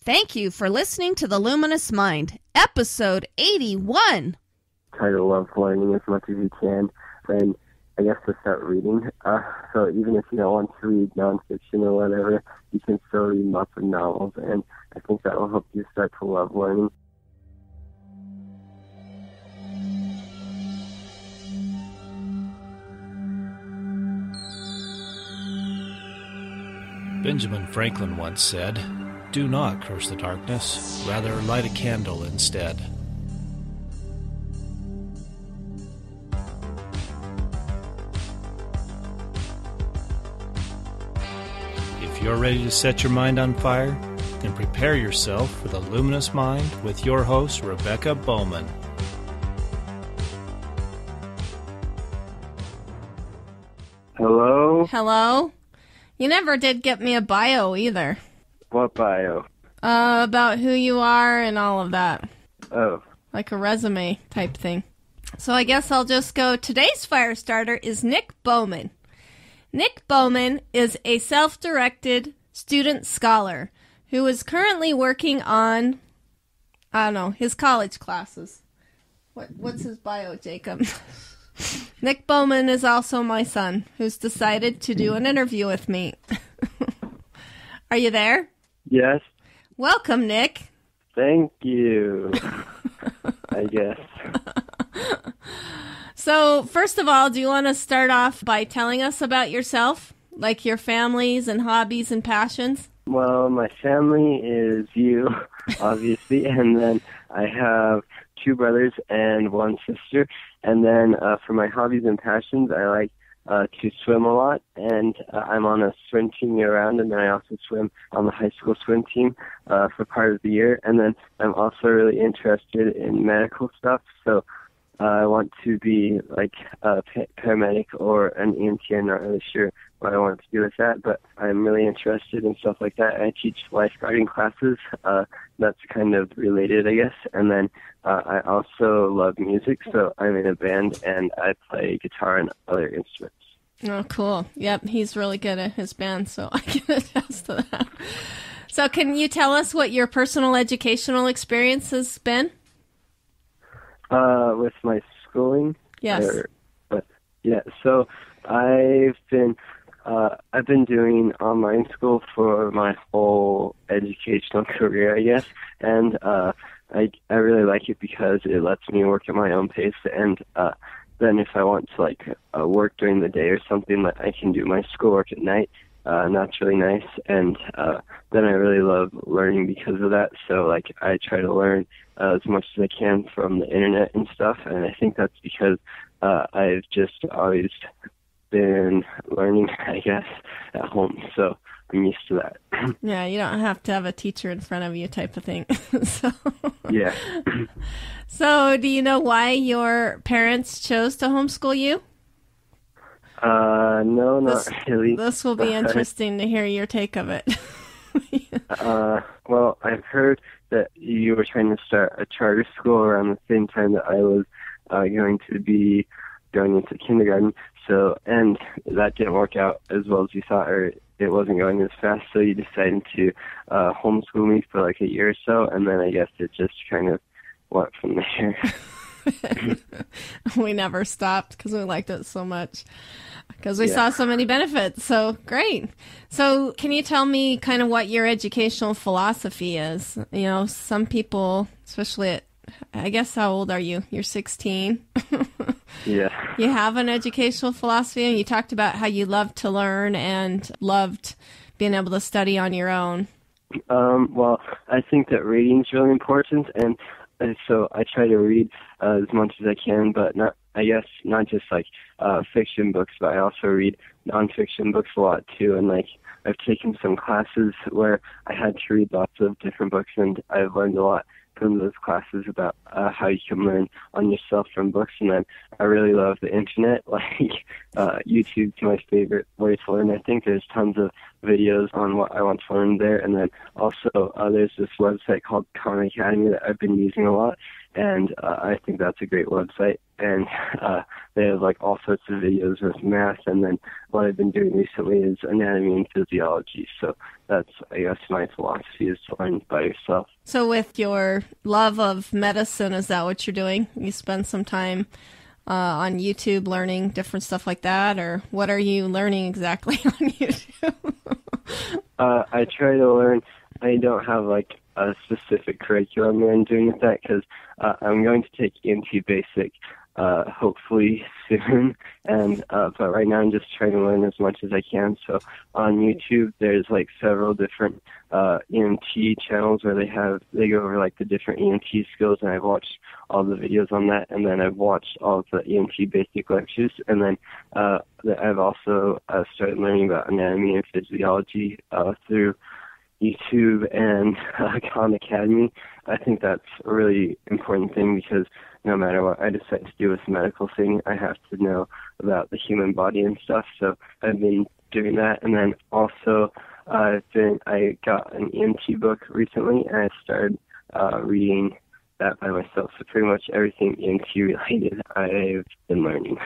Thank you for listening to The Luminous Mind, episode 81. Try to love learning as much as you can, and I guess to start reading. So even if you don't want to read nonfiction or whatever, you can still read lots of novels, and I think that will help you start to love learning. Benjamin Franklin once said, "Do not curse the darkness, rather light a candle instead." If you're ready to set your mind on fire, then prepare yourself for the Luminous Mind with your host, Rebecca Bohman. Hello? Hello? You never did get me a bio either. What bio? About who you are and all of that. Oh. Like a resume type thing. So I guess I'll just go. Today's fire starter is Nick Bohman. Nick Bohman is a self-directed student scholar who is currently working on, his college classes. What's his bio, Jacob? Nick Bohman is also my son, who's decided to do an interview with me. Are you there? Yes. Welcome, Nick. Thank you. I guess. So, first of all, do you want to start off by telling us about yourself? Like your families and hobbies and passions? Well, my family is you, obviously, and then I have 2 brothers and 1 sister. And then for my hobbies and passions, I like to swim a lot, and I'm on a swim team year-round, and then I also swim on the high school swim team for part of the year. And then I'm also really interested in medical stuff, so I want to be like a paramedic or an EMT. I'm not really sure what I want to do with that, but I'm really interested in stuff like that. I teach lifeguarding classes. That's kind of related, I guess. And then I also love music, so I'm in a band, and I play guitar and other instruments. Oh, cool. Yep, he's really good at his band, so I can attest to that. So can you tell us what your personal educational experience has been? With my schooling? Yes. So I've been doing online school for my whole educational career, I guess, and I really like it because it lets me work at my own pace, and then if I want to work during the day or something, I can do my schoolwork at night. And that's really nice, and then I really love learning because of that. So I try to learn as much as I can from the internet and stuff, and I think that's because I've just always been learning, I guess, at home. So I'm used to that. Yeah, you don't have to have a teacher in front of you type of thing. So. Yeah. So do you know why your parents chose to homeschool you? No, not really. This will be interesting to hear your take of it. Well, I've heard that you were trying to start a charter school around the same time that I was going to be going into kindergarten. So, and that didn't work out as well as you thought, or it wasn't going as fast. So you decided to homeschool me for a year or so, and then I guess it just kind of went from there. We never stopped because we liked it so much, because we saw so many benefits. So great. So can you tell me kind of what your educational philosophy is? You know, some people, especially I guess, how old are you? You're 16. Yeah. You have an educational philosophy, and you talked about how you loved to learn and loved being able to study on your own. Well, I think that reading is really important, and so I try to read as much as I can, but not just fiction books, but I also read nonfiction books a lot too. And I've taken some classes where I had to read lots of different books, and I've learned a lot from those classes about how you can learn on yourself from books. And then I really love the internet. YouTube's my favorite way to learn. I think there's tons of videos on what I want to learn there. And then also there's this website called Khan Academy that I've been using a lot. and I think that's a great website. And they have like all sorts of videos with math, and then what I've been doing recently is anatomy and physiology. So that's, I guess, my philosophy is to learn by yourself. So with your love of medicine, is that what you're doing? You spend some time on YouTube learning different stuff like that, or what are you learning exactly on YouTube? I try to learn. I don't have like a specific curriculum that I'm doing with that, because I'm going to take EMT Basic hopefully soon, and but right now I'm just trying to learn as much as I can. So on YouTube there's like several different EMT channels where they go over like the different EMT skills, and I've watched all the videos on that, and then I've watched all of the EMT Basic lectures, and then I've also started learning about anatomy and physiology through YouTube and Khan Academy. I think that's a really important thing, because no matter what I decide to do with the medical thing, I have to know about the human body and stuff. So I've been doing that, and then also I got an EMT book recently, and I started reading that by myself. So pretty much everything EMT related I've been learning.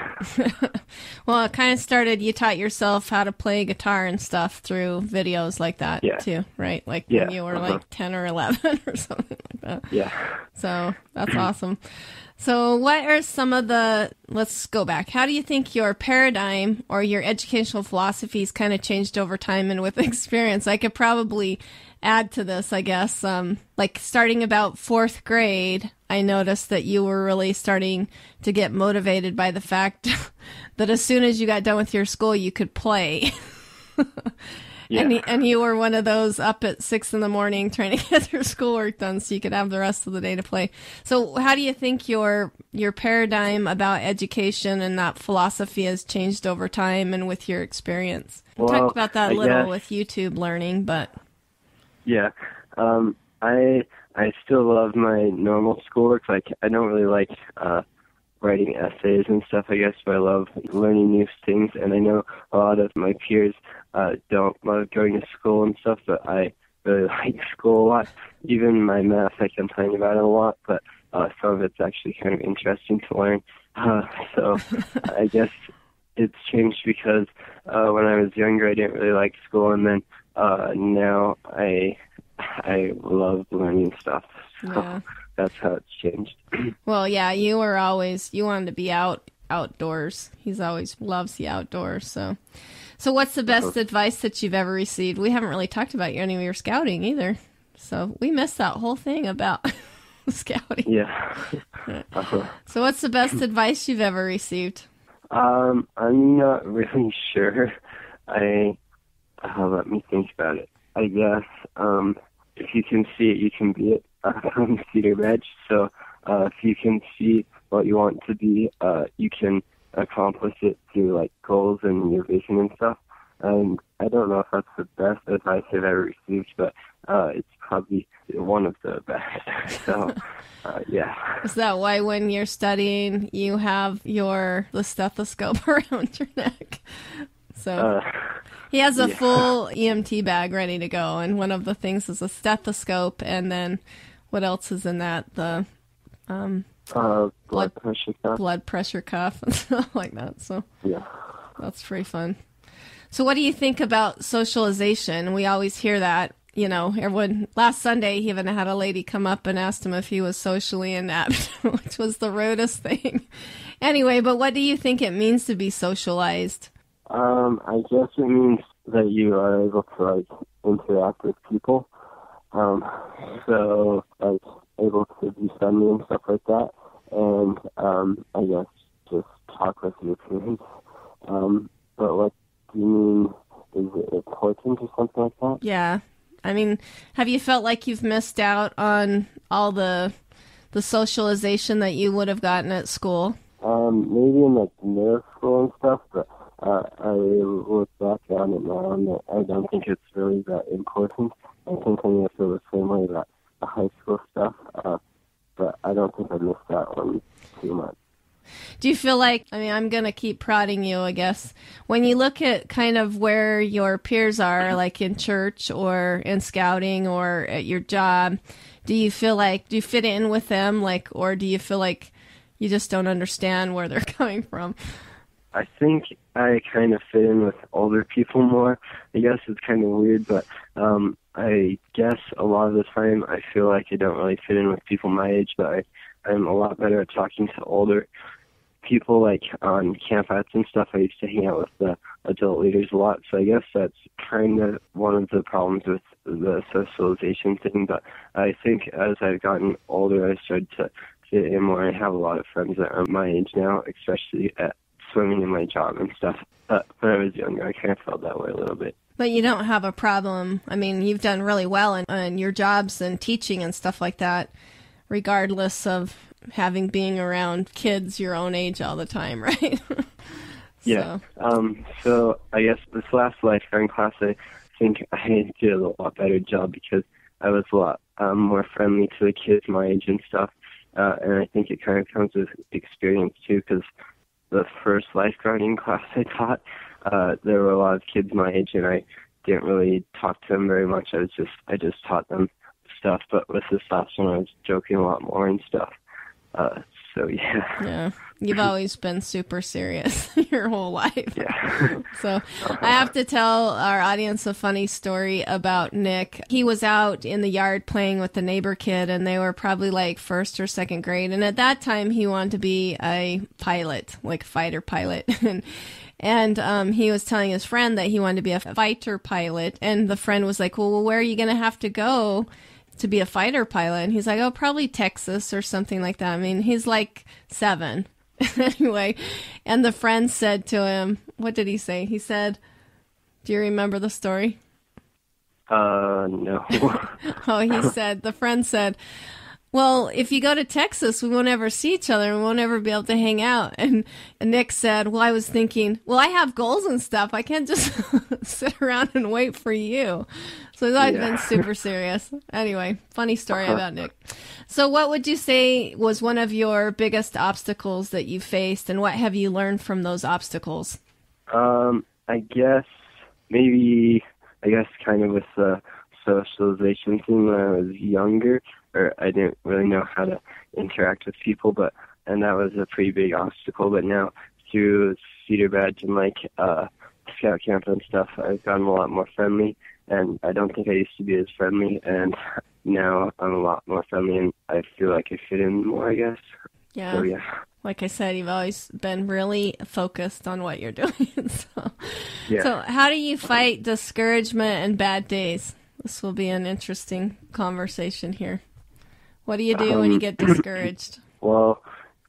Well, it kind of started, you taught yourself how to play guitar and stuff through videos like that too, right? Like when you were like 10 or 11 or something like that. Yeah. So that's awesome. So what are some of let's go back. How do you think your paradigm or your educational philosophies kind of changed over time and with experience? I could probably add to this, I guess. Like starting about 4th grade, I noticed that you were really starting to get motivated by the fact that as soon as you got done with your school, you could play. And you were one of those up at 6 a.m. trying to get your schoolwork done so you could have the rest of the day to play. So how do you think your paradigm about education and that philosophy has changed over time and with your experience? We talked about that a little with YouTube learning, but... Yeah. I still love my normal schoolwork. Like, I don't really like writing essays and stuff, I guess, but I love learning new things. And I know a lot of my peers don't love going to school and stuff, but I really like school a lot. Even my math, I complain about it a lot, but some of it's actually kind of interesting to learn. So I guess it's changed because when I was younger, I didn't really like school, and then now I love learning stuff. So that's how it's changed. Well, yeah, you wanted to be outdoors. He's always loves the outdoors. So what's the best advice that you've ever received? We haven't really talked about any of your scouting either. So we missed that whole thing about scouting. Yeah. So what's the best advice you've ever received? I'm not really sure. Let me think about it. I guess if you can see it, you can be it. I'm Cedar Ridge, so if you can see what you want to be, you can accomplish it through like goals and your vision and stuff. And I don't know if that's the best advice I've ever received, but it's probably one of the best. So yeah. Is that why when you're studying, you have the stethoscope around your neck? So he has a full EMT bag ready to go, and one of the things is a stethoscope, and then what else is in that? The blood pressure cuff and stuff like that. So yeah, that's pretty fun. So what do you think about socialization? We always hear that, everyone. Last Sunday, he even had a lady come up and asked him if he was socially inept, which was the rudest thing. Anyway, but what do you think it means to be socialized? I guess it means that you are able to like interact with people. So like able to be friendly and stuff like that, and I guess just talk with your peers. But what do you mean? Is it important or something like that? Yeah. I mean, have you felt like you've missed out on all the socialization that you would have gotten at school? Maybe in like middle school and stuff, but I look back on it now, and I don't think it's really that important. I think I'm going to feel the same way about the high school stuff, but I don't think I missed that one too much. Do you feel like, I mean, I'm going to keep prodding you, I guess. When you look at kind of where your peers are, like in church or in scouting or at your job, do you feel like, do you fit in with them, like, or do you feel like you just don't understand where they're coming from? I think I kind of fit in with older people more. I guess it's kind of weird, but I guess a lot of the time I feel like I don't really fit in with people my age, but I'm a lot better at talking to older people, like on campouts and stuff. I used to hang out with the adult leaders a lot, so I guess that's kind of one of the problems with the socialization thing. But I think as I've gotten older, I started to fit in more. I have a lot of friends that are my age now, especially at swimming in my job and stuff. But when I was younger, I kind of felt that way a little bit. But you don't have a problem. I mean, you've done really well in your jobs and teaching and stuff like that, regardless of having being around kids your own age all the time, right? Yeah. So I guess this last lifeguarding class, I think I did a lot better job because I was a lot more friendly to the kids my age and stuff. And I think it kind of comes with experience too, because the first lifeguarding class I taught, there were a lot of kids my age, and I didn't really talk to them very much. I just taught them stuff. But with this last one, I was joking a lot more and stuff. So yeah. Yeah, you've always been super serious your whole life. Yeah. So I have to tell our audience a funny story about Nick. He was out in the yard playing with the neighbor kid, and they were probably like first or second grade. And at that time, he wanted to be a pilot, like a fighter pilot. And he was telling his friend that he wanted to be a fighter pilot. And the friend was like, well, where are you going to have to go to be a fighter pilot? And he's like, oh, probably Texas or something like that. I mean, he's like 7. Anyway, and the friend said to him, what did he say? He said, do you remember the story? No. The friend said, well, if you go to Texas, we won't ever see each other and we won't ever be able to hang out. And Nick said, well, I was thinking, well, I have goals and stuff. I can't just sit around and wait for you. So I've been super serious. Anyway, funny story about Nick. So what would you say was one of your biggest obstacles that you faced, and what have you learned from those obstacles? I guess kind of with the socialization thing when I was younger, or I didn't really know how to interact with people, and that was a pretty big obstacle. But now through Cedar Badge and scout camp and stuff, I've gotten a lot more friendly, and I don't think I used to be as friendly, and now I'm a lot more friendly, and I feel like I fit in more, I guess. Yeah. So, yeah. Like I said, you've always been really focused on what you're doing. Yeah. So how do you fight discouragement and bad days? This will be an interesting conversation here. What do you do when you get discouraged? Well,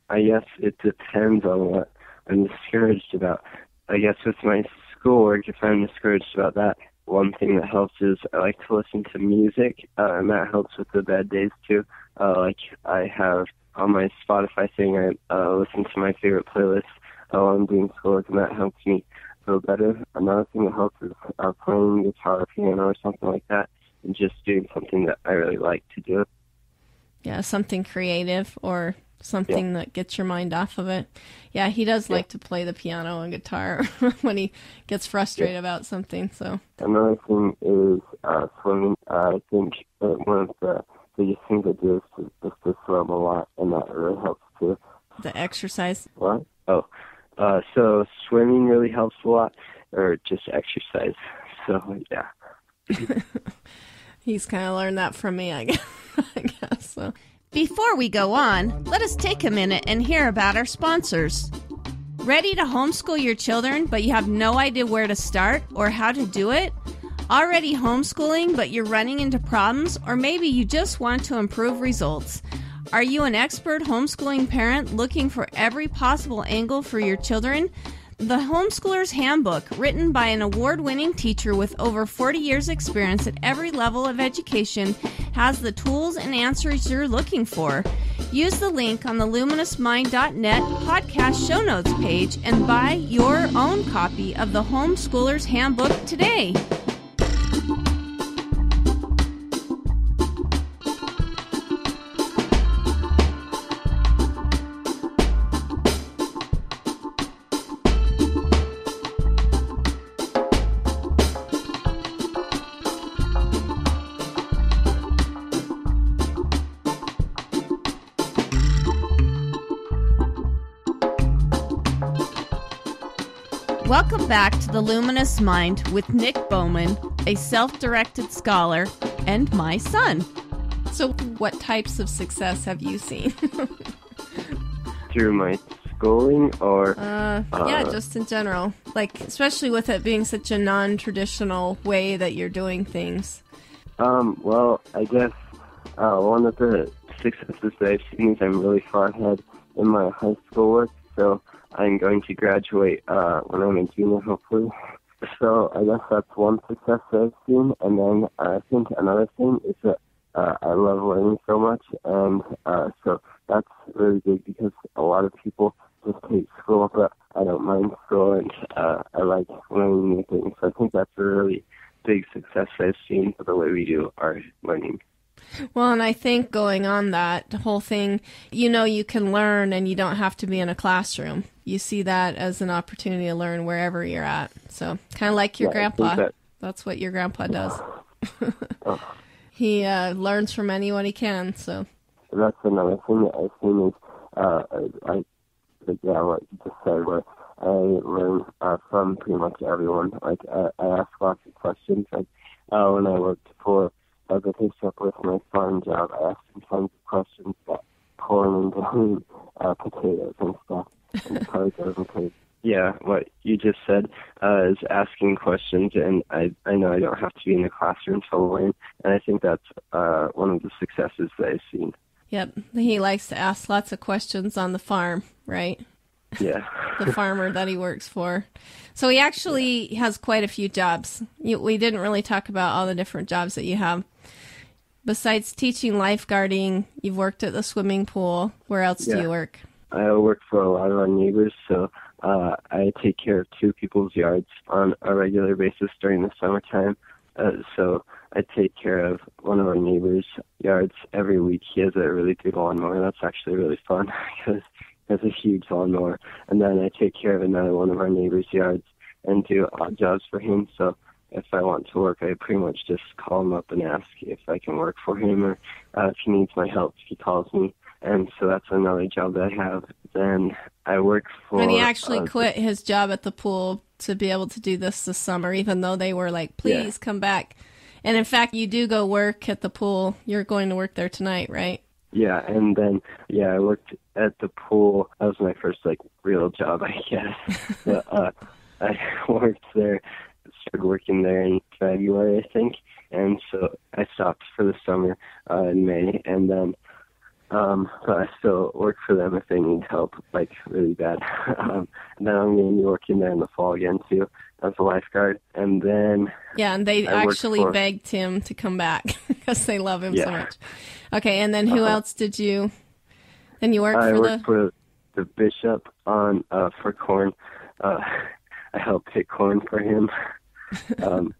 I guess it depends on what I'm discouraged about. I guess with my schoolwork, if I'm discouraged about that, one thing that helps is I like to listen to music, and that helps with the bad days too. I have on my Spotify thing, I listen to my favorite playlists while I'm doing schoolwork, and that helps me feel better. Another thing that helps is playing guitar or piano or something like that, and just doing something that I really like to do. Yeah, something creative or something that gets your mind off of it. Yeah, he does like to play the piano and guitar when he gets frustrated about something. So another thing is swimming. I think one of the biggest things I do is to swim a lot, and that really helps too. The exercise? What? Oh, so swimming really helps a lot, or just exercise. So, yeah. He's kind of learned that from me, I guess so. Before we go on, let us take a minute and hear about our sponsors. Ready to homeschool your children, but you have no idea where to start or how to do it? Already homeschooling, but you're running into problems, or maybe you just want to improve results. Are you an expert homeschooling parent looking for every possible angle for your children? The Homeschooler's Handbook, written by an award-winning teacher with over 40 years' experience at every level of education, has the tools and answers you're looking for. Use the link on the luminousmind.net podcast show notes page and buy your own copy of the Homeschooler's Handbook today. Welcome back to The Luminous Mind with Nick Bohman, a self-directed scholar, and my son. So what types of success have you seen? Through my schooling or... yeah, just in general. Like, especially with it being such a non-traditional way that you're doing things. Well, I guess one of the successes that I've seen is I'm really far ahead in my high school work, so I'm going to graduate when I'm a junior, hopefully. So I guess that's one success that I've seen. And then I think another thing is that I love learning so much. And so that's really big because a lot of people just hate school, but I don't mind school and I like learning new things. So I think that's a really big success I've seen for the way we do our learning. Well, and I think going on that whole thing, you can learn and you don't have to be in a classroom. You see that as an opportunity to learn wherever you're at. So kind of like your grandpa. That's what your grandpa does. He learns from anyone he can. So that's another thing that I've seen is what you just said, where I learn from pretty much everyone. Like I ask lots of questions. Like when I worked for the bishop with my farm job, I asked him tons of questions about corn and grain, potatoes and stuff, and potatoes and potatoes. Yeah, what you just said is asking questions, and I know I don't have to be in the classroom to learn, and I think that's one of the successes that I've seen. Yep, he likes to ask lots of questions on the farm, right? Yeah. The farmer that he works for. So he actually has quite a few jobs. We didn't really talk about all the different jobs that you have. Besides teaching lifeguarding, you've worked at the swimming pool. Where else do you work? I work for a lot of our neighbors, so I take care of two people's yards on a regular basis during the summertime. So I take care of one of our neighbors' yards every week. He has a really big lawnmower. That's actually really fun because he has a huge lawnmower. And then I take care of another one of our neighbors' yards and do odd jobs for him. So if I want to work, I pretty much just call him up and ask if I can work for him or if he needs my help, he calls me. And so that's another job that I have. Then I work for... And he actually quit his job at the pool to be able to do this summer, even though they were like, please come back. And in fact, you do go work at the pool. You're going to work there tonight, right? Yeah, and then, I worked at the pool. That was my first, real job, I guess. But I worked there, started working there in February, I think. And so I stopped for the summer in May, and then but I still work for them if they need help, really bad. And then I'm going to be working there in the fall again, too, as a lifeguard. And then... Yeah, and they actually begged him to come back because they love him so much. Okay, and then who else did you... Then you worked I worked for the bishop on for corn. I helped pick corn for him. And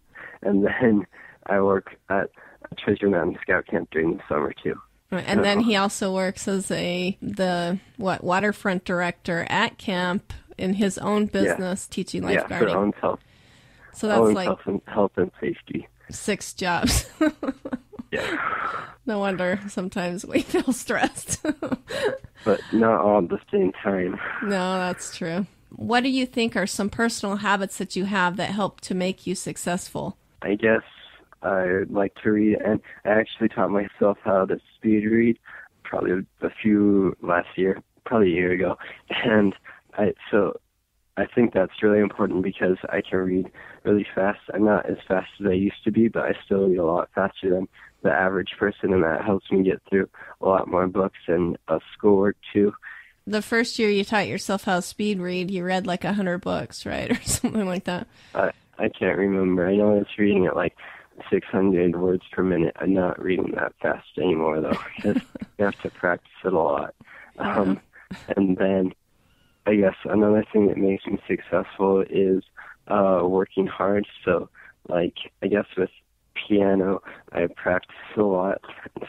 then I work at Treasure Mountain Scout Camp during the summer, too. And then he also works as waterfront director at camp in his own business, teaching lifeguarding. Yeah, for own health. So that's health and safety. 6 jobs. Yeah. No wonder sometimes we feel stressed. But not all at the same time. No, that's true. What do you think are some personal habits that you have that help to make you successful? I guess I like to read, and I actually taught myself how to speed read probably last year, probably a year ago. And I think that's really important because I can read really fast. I'm not as fast as I used to be, but I still read a lot faster than the average person, and that helps me get through a lot more books and schoolwork too. The first year you taught yourself how to speed read, you read 100 books, right? Or something like that. I can't remember. I know I was reading at 600 words per minute. I'm not reading that fast anymore, though, because you have to practice it a lot. And then I guess another thing that makes me successful is working hard. So, I guess with piano, I practice a lot.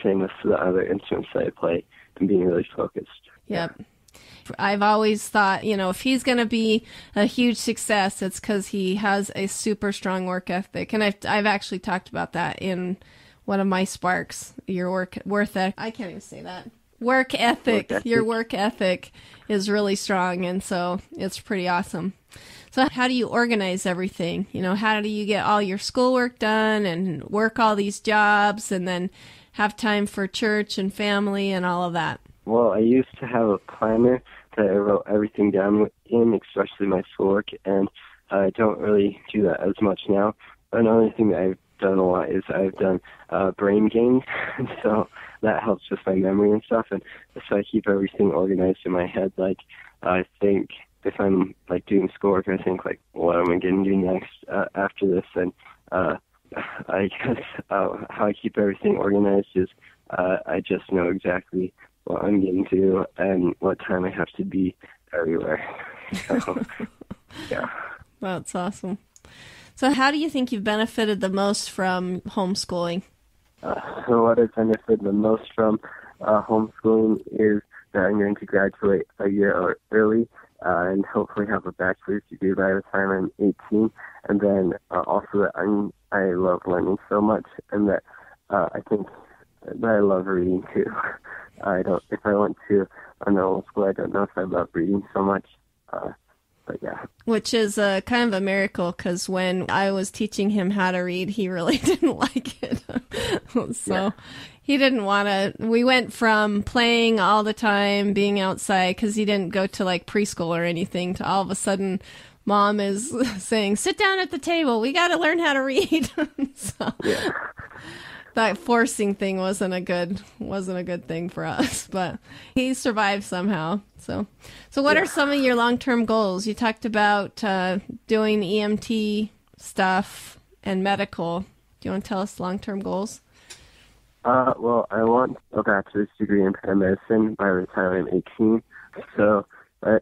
Same with the other instruments that I play and being really focused. Yep. I've always thought, if he's going to be a huge success, it's because he has a super strong work ethic. And I've actually talked about that in one of my sparks, your work ethic. I can't even say that. Work ethic. Your work ethic is really strong, and so it's pretty awesome. So how do you organize everything? How do you get all your schoolwork done and work all these jobs and then have time for church and family and all of that? Well, I used to have a planner that I wrote everything down in, especially my schoolwork, and I don't really do that as much now. Another thing that I've done a lot is I've done brain games, so that helps with my memory and stuff, and so I keep everything organized in my head. Like, I think if I'm, like, doing schoolwork, I think, like, what am I going to do next after this, and I guess how I keep everything organized is I just know exactly what I'm getting to and what time I have to be everywhere. So, yeah. That's awesome. So how do you think you've benefited the most from homeschooling? So what I've benefited the most from homeschooling is that I'm going to graduate a year early and hopefully have a bachelor's degree by the time I'm 18. And then also that I love learning so much, and that I think that I love reading too. If I went to a normal school, I don't know if I love reading so much. But yeah. Which is kind of a miracle, because when I was teaching him how to read, he really didn't like it. He didn't want to. We went from playing all the time, being outside, because he didn't go to like preschool or anything, to all of a sudden Mom is saying, sit down at the table. We got to learn how to read. That forcing thing wasn't a good thing for us, but he survived somehow. So what are some of your long-term goals? You talked about doing EMT stuff and medical. Do you want to tell us long-term goals? Well, I want a bachelor's degree in paramedicine by the time I'm 18. So,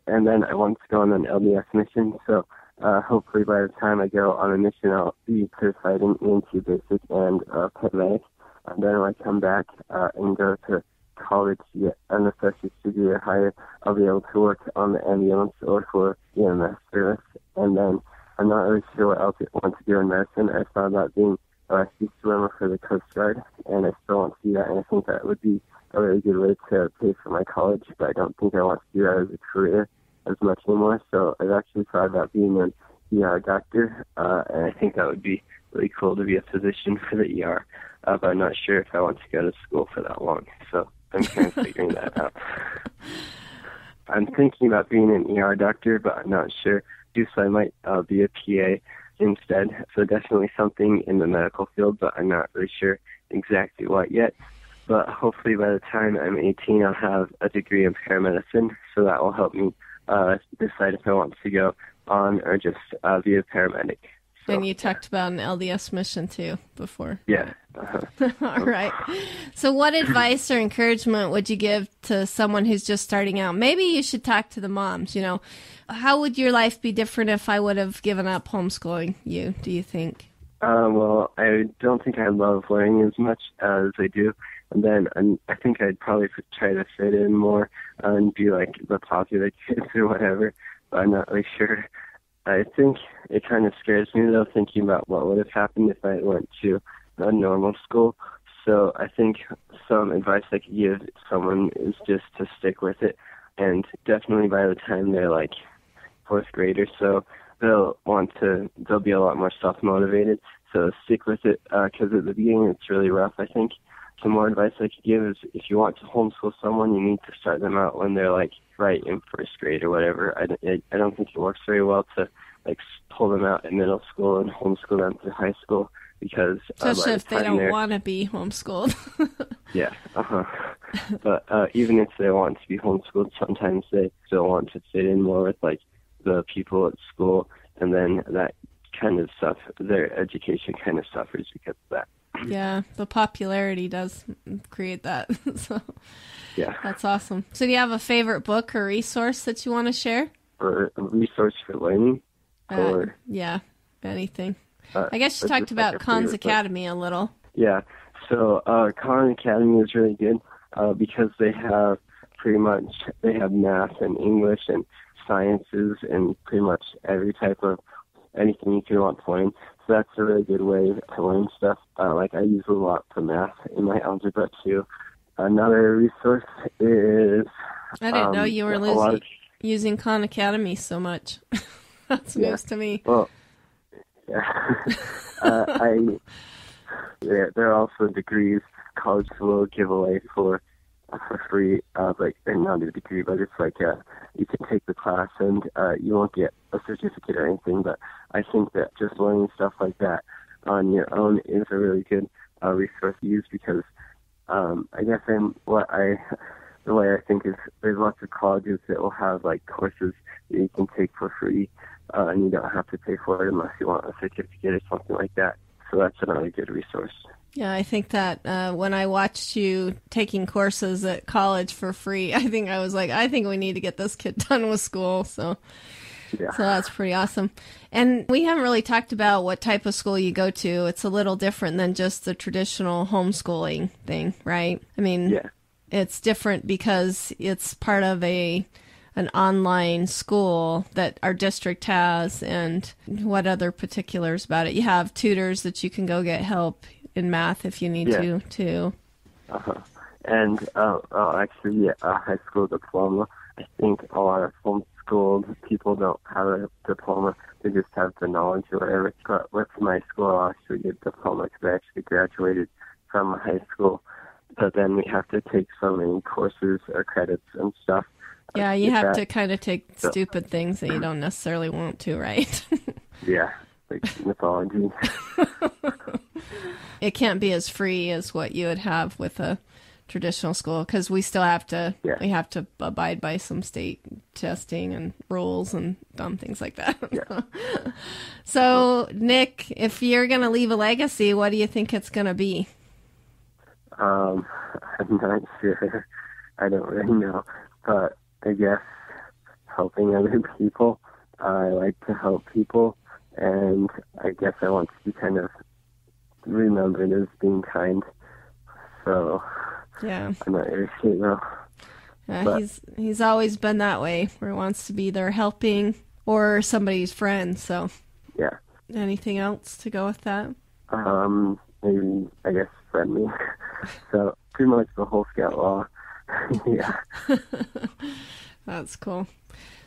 and then I want to go on an LDS mission. So, hopefully by the time I go on a mission, I'll be certified in EMT basic and paramedic. And then when I come back and go to college to get an associate's degree or higher, I'll be able to work on the ambulance or for EMS service. And then I'm not really sure what else I want to do in medicine. I thought about being a rescue swimmer for the Coast Guard, and I still want to do that, and I think that would be a really good way to pay for my college, but I don't think I want to do that as a career as much anymore. So I've actually thought about being an ER doctor, and I think that would be really cool to be a physician for the ER, but I'm not sure if I want to go to school for that long, so I'm kind of figuring that out. I'm thinking about being an ER doctor, but I'm not sure, so I might be a PA instead, so definitely something in the medical field, but I'm not really sure exactly what yet. But hopefully by the time I'm 18, I'll have a degree in paramedicine, so that will help me decide if I want to go on or just be a paramedic. So, and you talked about an LDS mission too before. Yeah. All right. So what advice or encouragement would you give to someone who's just starting out? Maybe you should talk to the moms, How would your life be different if I would have given up homeschooling you, do you think? Well, I don't think I love learning as much as I do. And then I think I'd probably try to fit in more and be like the popular kids or whatever, but I'm not really sure. I think it kind of scares me, though, thinking about what would have happened if I went to a normal school. So I think some advice I could give someone is just to stick with it. And definitely by the time they're like fourth grade or so, they'll be a lot more self-motivated. So stick with it, because at the beginning it's really rough, I think. Some more advice I could give is if you want to homeschool someone, you need to start them out when they're like right in first grade or whatever. I don't think it works very well to like pull them out in middle school and homeschool them through high school, because especially if they don't want to be homeschooled. Yeah. But even if they want to be homeschooled, sometimes they still want to fit in more with like the people at school, and then that kind of stuff, their education kind of suffers because of that. Yeah, the popularity does create that. So, yeah, that's awesome. So do you have a favorite book or resource that you want to share? Or a resource for learning? Yeah, anything. I guess you talked about Khan's Academy a little. Yeah, so Khan Academy is really good because they have math and English and sciences and pretty much every type of anything you can want to learn. So that's a really good way to learn stuff. Like I use a lot for math in my algebra too. Another resource is... I didn't know you were using Khan Academy so much. That's news to me. Well, there are also degrees college will give away for free, like, and not a degree, but it's like you can take the class and you won't get a certificate or anything, but I think that just learning stuff like that on your own is a really good resource to use, because I guess the way I think is there's lots of colleges that will have like courses that you can take for free, and you don't have to pay for it unless you want a certificate or something like that. So that's another good resource. Yeah, I think that when I watched you taking courses at college for free, I think I was like, I think we need to get this kid done with school. So that's pretty awesome. And we haven't really talked about what type of school you go to. It's a little different than just the traditional homeschooling thing, right? I mean, it's different because it's part of an online school that our district has. And what other particulars about it? You have tutors that you can go get help in math if you need to, too. And actually, a high school diploma. I think a lot of homeschooled people don't have a diploma. They just have the knowledge or whatever. But with my school, I'll actually get a diploma because I actually graduated from high school. But then we have to take so many courses or credits and stuff. Yeah, you have to kind of take stupid things that you don't necessarily want to, right? Yeah, like mythology. It can't be as free as what you would have with a traditional school, because we still have to we have to abide by some state testing and rules and dumb things like that. So, Nick, if you're going to leave a legacy, what do you think it's going to be? I'm not sure. I don't really know, but I guess helping other people. I like to help people, and I guess I want to be kind of remembered as being kind. So I'm not really sure though. Yeah, he's always been that way, where he wants to be either helping or somebody's friend. So anything else to go with that? Maybe, I guess, friendly. So pretty much the whole Scout law. That's cool.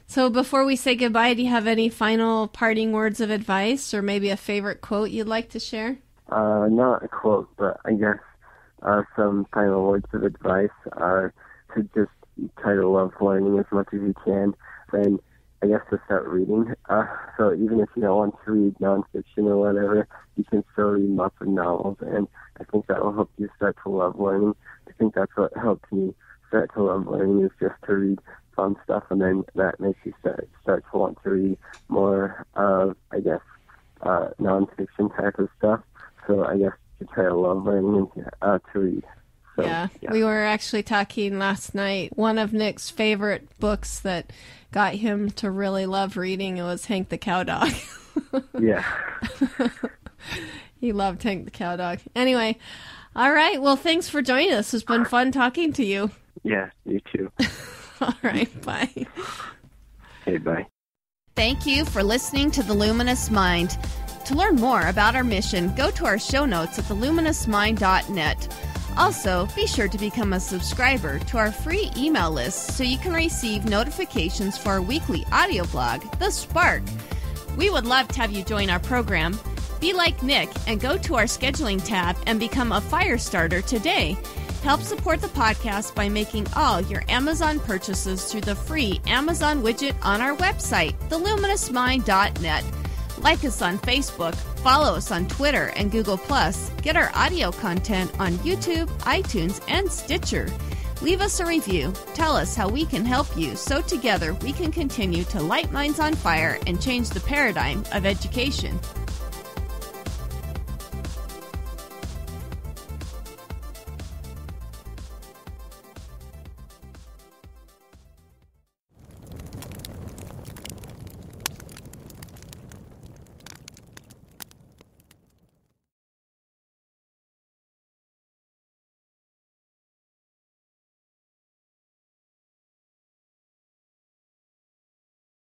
So before we say goodbye, do you have any final parting words of advice, or maybe a favorite quote you'd like to share? Not a quote, but I guess some final words of advice are to just try to love learning as much as you can, and I guess to start reading. So even if you don't want to read nonfiction or whatever, you can still read lots of novels, and I think that will help you start to love learning. I think that's what helped me start to love learning, is just to read fun stuff, and then that makes you start to want to read more of, I guess, nonfiction type of stuff. So I guess to try to love learning and to read. So, we were actually talking last night. One of Nick's favorite books that got him to really love reading was Hank the Cowdog. He loved Hank the Cowdog. Anyway, all right. Well, thanks for joining us. It's been fun talking to you. Yeah, you too. All right. Bye. Okay, bye. Thank you for listening to The Luminous Mind. To learn more about our mission, go to our show notes at theluminousmind.net. Also, be sure to become a subscriber to our free email list so you can receive notifications for our weekly audio blog, The Spark. We would love to have you join our program. Be like Nick and go to our scheduling tab and become a fire starter today. Help support the podcast by making all your Amazon purchases through the free Amazon widget on our website, theluminousmind.net. Like us on Facebook, follow us on Twitter and Google+, get our audio content on YouTube, iTunes, and Stitcher. Leave us a review, tell us how we can help you, so together we can continue to light minds on fire and change the paradigm of education.